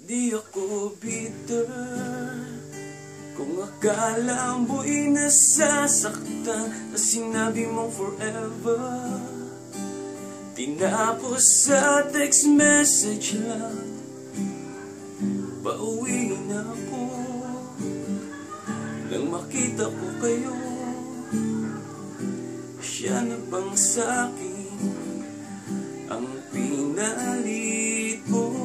Di ako bitter kung akala mo'y nasasaktan na sinabi mong forever. Tinapos sa text message lang, pauwi na ako nang makita ko kayo. Siya na bang sa'kin ang pinalit mo?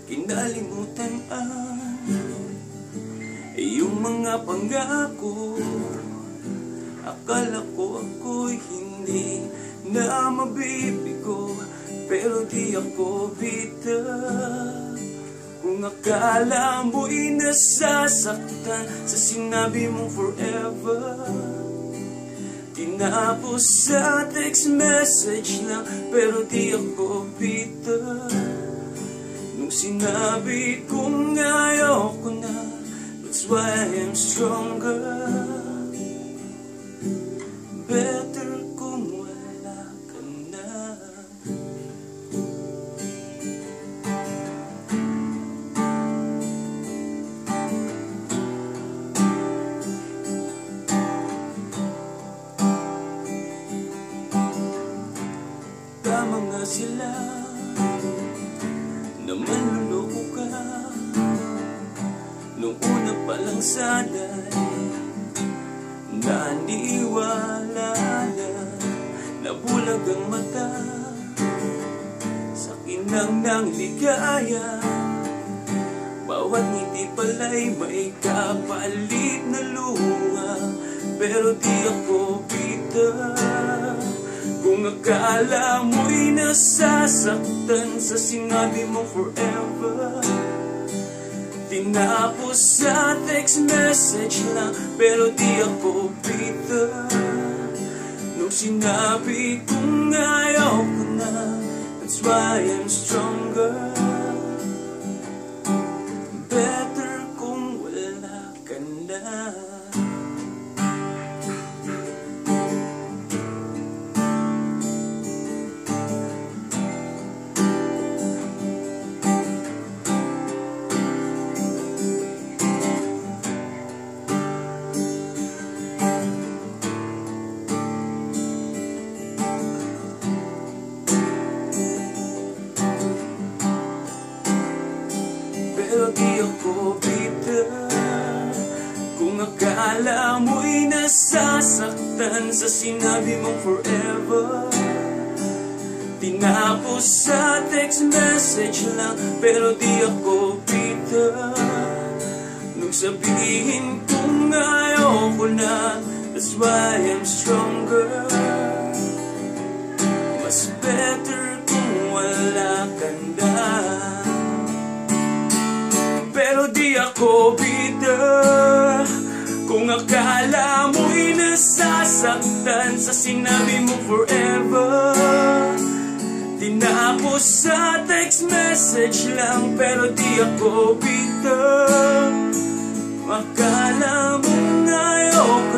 Kinalimutan ang iyong mga pangako. Akala ko ako'y hindi na mabibigo, pero di ako bitter kung akala mo'y nasasaktan sa sinabi mong forever. Tinapos sa text message lang, pero di ako bitter nung sinabi kong ayaw ko na. That's why I'm stronger. Better kung wala ka na. Tama nga sila na manluloko ka. Nung una pa lang sana'y naniwala na, nabulag ang mata sa kinang ng ligaya. Bawat ngiti pala'y may kapalit na luha, pero di ako bitter kung akala mo'y nasasaktan sa sinabi mo forever. Tinapos sa text message lang, pero di ako bitter nung sinabi kong ayaw ko na. That's why I'm stronger. Better kung wala ka na. Pero di ako bitter kung akala mo'y nasasaktan sa sinabi mong forever. Tinapos sa text message lang, pero di ako bitter nung sabihin kong ayaw ko na. That's why I'm stronger. Mas better kung wala ka na. Pero di ako bitter kung akala mo'y nasasaktan sa sinabi mo forever. Tinapos sa text message lang, pero di ako bitter. Akala mong ayaw ko